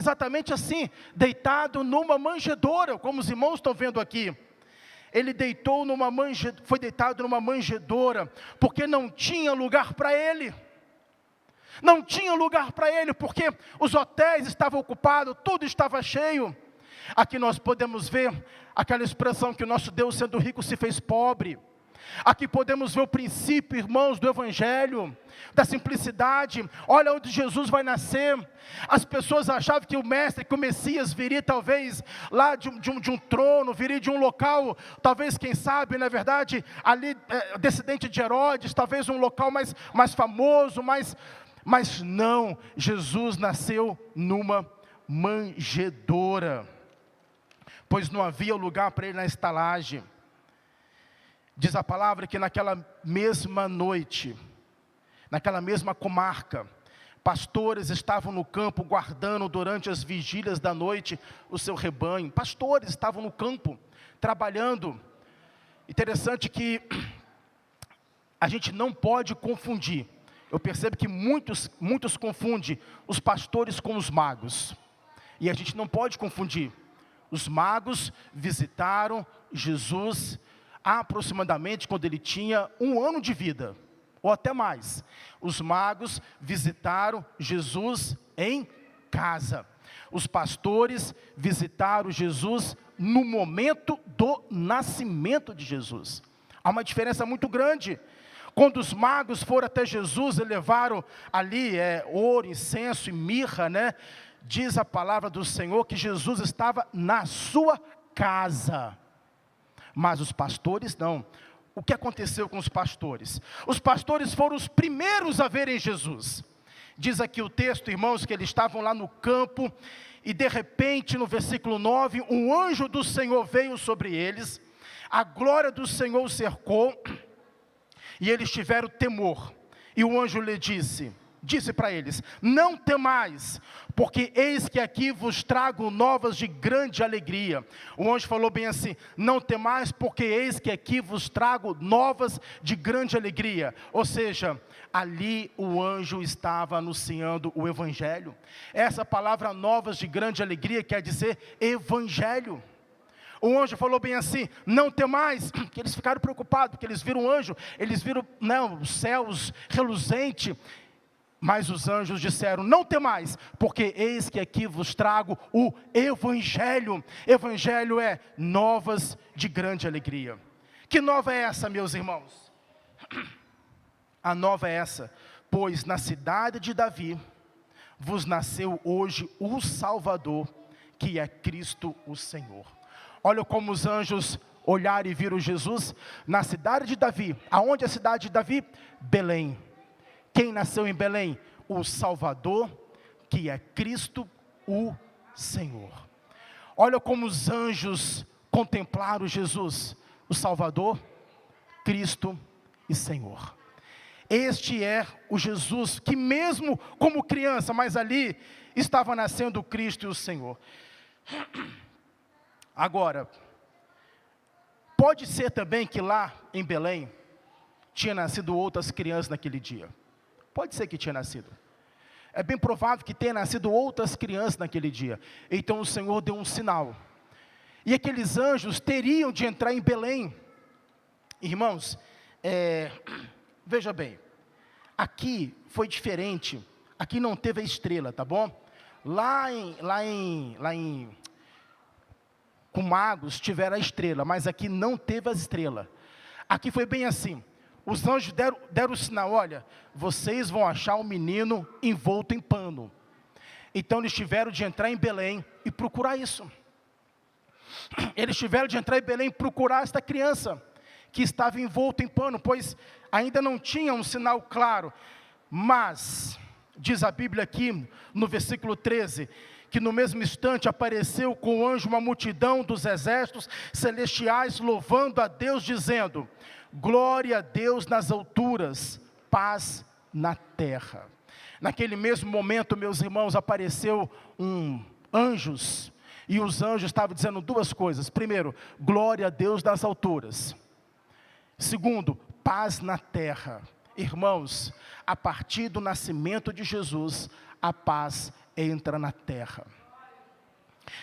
exatamente assim, deitado numa manjedoura, como os irmãos estão vendo aqui. Ele foi deitado numa manjedoura, porque não tinha lugar para ele. Não tinha lugar para ele, porque os hotéis estavam ocupados, tudo estava cheio. Aqui nós podemos ver aquela expressão que o nosso Deus, sendo rico, se fez pobre. Aqui podemos ver o princípio, irmãos, do Evangelho, da simplicidade. Olha onde Jesus vai nascer. As pessoas achavam que o Mestre, que o Messias viria talvez lá de um trono, viria de um local, talvez, quem sabe, na verdade, ali, descendente de Herodes, talvez um local mais famoso, mas não, Jesus nasceu numa manjedoura, pois não havia lugar para ele na estalagem. Diz a palavra que naquela mesma noite, naquela mesma comarca, pastores estavam no campo guardando durante as vigílias da noite o seu rebanho. Pastores estavam no campo, trabalhando. Interessante que a gente não pode confundir. Eu percebo que muitos confundem os pastores com os magos. E a gente não pode confundir. Os magos visitaram Jesus aproximadamente quando ele tinha 1 ano de vida, ou até mais. Os magos visitaram Jesus em casa. Os pastores visitaram Jesus no momento do nascimento de Jesus. Há uma diferença muito grande. Quando os magos foram até Jesus e levaram ali ouro, incenso e mirra, né? Diz a palavra do Senhor que Jesus estava na sua casa. Mas os pastores não. O que aconteceu com os pastores? Os pastores foram os primeiros a verem Jesus. Diz aqui o texto, irmãos, que eles estavam lá no campo, e de repente, no versículo 9, um anjo do Senhor veio sobre eles, a glória do Senhor os cercou, e eles tiveram temor. E o anjo lhe disse para eles: não temais, porque eis que aqui vos trago novas de grande alegria. O anjo falou bem assim: não temais, porque eis que aqui vos trago novas de grande alegria. Ou seja, ali o anjo estava anunciando o Evangelho. Essa palavra novas de grande alegria quer dizer Evangelho. O anjo falou bem assim: não temais, que eles ficaram preocupados, porque eles viram o anjo, eles viram os céus reluzente. Mas os anjos disseram: não temais, porque eis que aqui vos trago o Evangelho. Evangelho é novas de grande alegria. Que nova é essa, meus irmãos? A nova é essa: pois na cidade de Davi vos nasceu hoje o Salvador, que é Cristo o Senhor. Olha como os anjos olharam e viram Jesus na cidade de Davi. Aonde é a cidade de Davi? Belém. Quem nasceu em Belém? O Salvador, que é Cristo o Senhor. Olha como os anjos contemplaram Jesus, o Salvador, Cristo e Senhor. Este é o Jesus que mesmo como criança, mas ali estava nascendo o Cristo e o Senhor. Agora, pode ser também que lá em Belém tinha nascido outras crianças naquele dia. Pode ser que tinha nascido. É bem provável que tenha nascido outras crianças naquele dia. Então o Senhor deu um sinal. E aqueles anjos teriam de entrar em Belém. Irmãos, veja bem. Aqui foi diferente. Aqui não teve a estrela, tá bom? Com magos tiveram a estrela, mas aqui não teve a estrela. Aqui foi bem assim. Os anjos deram o sinal: olha, vocês vão achar um menino envolto em pano. Então eles tiveram de entrar em Belém e procurar isso. Eles tiveram de entrar em Belém e procurar esta criança que estava envolta em pano, pois ainda não tinha um sinal claro. Mas, diz a Bíblia aqui, no versículo 13, que no mesmo instante apareceu com o anjo uma multidão dos exércitos celestiais, louvando a Deus, dizendo: glória a Deus nas alturas, paz na terra. Naquele mesmo momento, meus irmãos, apareceu anjos, e os anjos estavam dizendo duas coisas. Primeiro, glória a Deus nas alturas. Segundo, paz na terra. Irmãos, a partir do nascimento de Jesus, a paz entra na terra.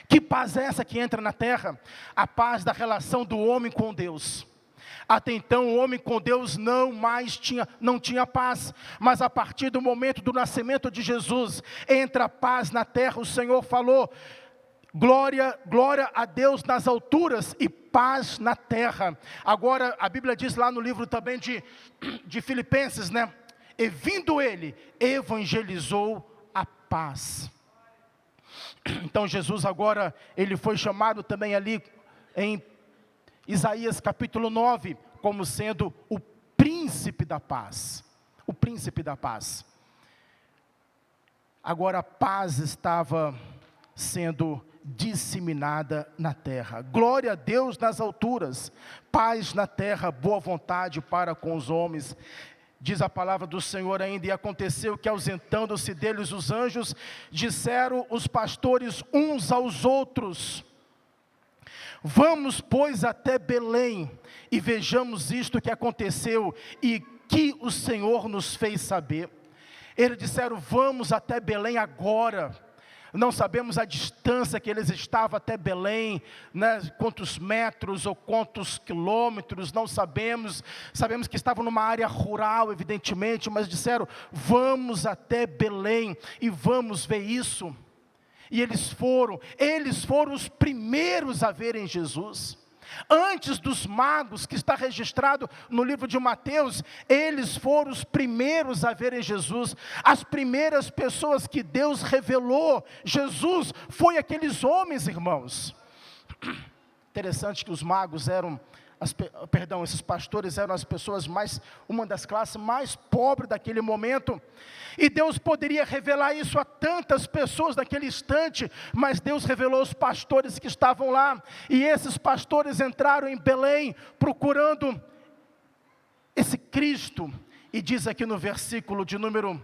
Que paz é essa que entra na terra? A paz da relação do homem com Deus. Até então o homem com Deus não tinha paz, mas a partir do momento do nascimento de Jesus, entra a paz na terra. O Senhor falou: glória a Deus nas alturas e paz na terra. Agora a Bíblia diz lá no livro também de Filipenses, né? E vindo ele, evangelizou a paz. Então Jesus agora, ele foi chamado também ali em Isaías capítulo 9, como sendo o príncipe da paz. O príncipe da paz. Agora a paz estava sendo disseminada na terra. Glória a Deus nas alturas, paz na terra, boa vontade para com os homens. Diz a palavra do Senhor ainda: e aconteceu que, ausentando-se deles os anjos, disseram os pastores uns aos outros: vamos, pois, até Belém, e vejamos isto que aconteceu, e que o Senhor nos fez saber. Eles disseram: vamos até Belém agora. Não sabemos a distância que eles estavam até Belém, né? Quantos metros ou quantos quilômetros, não sabemos. Sabemos que estavam numa área rural, evidentemente, mas disseram: vamos até Belém e vamos ver isso. E eles foram os primeiros a verem Jesus. Antes dos magos, que está registrado no livro de Mateus, eles foram os primeiros a verem Jesus. As primeiras pessoas que Deus revelou Jesus foi aqueles homens, irmãos. Interessante que os magos eram, esses pastores eram as pessoas uma das classes mais pobres daquele momento. E Deus poderia revelar isso a tantas pessoas naquele instante, mas Deus revelou os pastores que estavam lá. E esses pastores entraram em Belém procurando esse Cristo. E diz aqui no versículo de número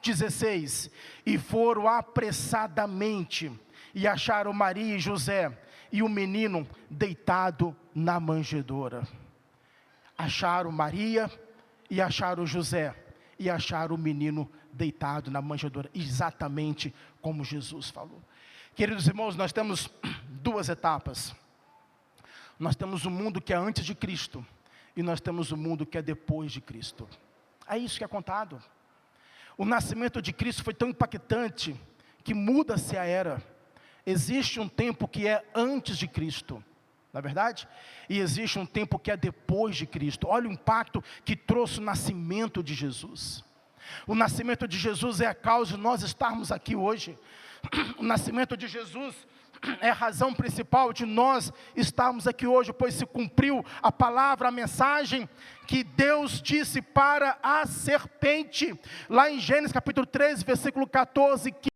16: e foram apressadamente, e acharam Maria e José, e o menino deitado na manjedoura. Acharam Maria e acharam José, e acharam o menino deitado na manjedoura, exatamente como Jesus falou. Queridos irmãos, nós temos duas etapas. Nós temos o mundo que é antes de Cristo, e nós temos o mundo que é depois de Cristo. É isso que é contado. O nascimento de Cristo foi tão impactante, que muda-se a era. Existe um tempo que é antes de Cristo, não é verdade? E existe um tempo que é depois de Cristo. Olha o impacto que trouxe o nascimento de Jesus. O nascimento de Jesus é a causa de nós estarmos aqui hoje. O nascimento de Jesus é a razão principal de nós estarmos aqui hoje, pois se cumpriu a palavra, a mensagem que Deus disse para a serpente, lá em Gênesis capítulo 13, versículo 14,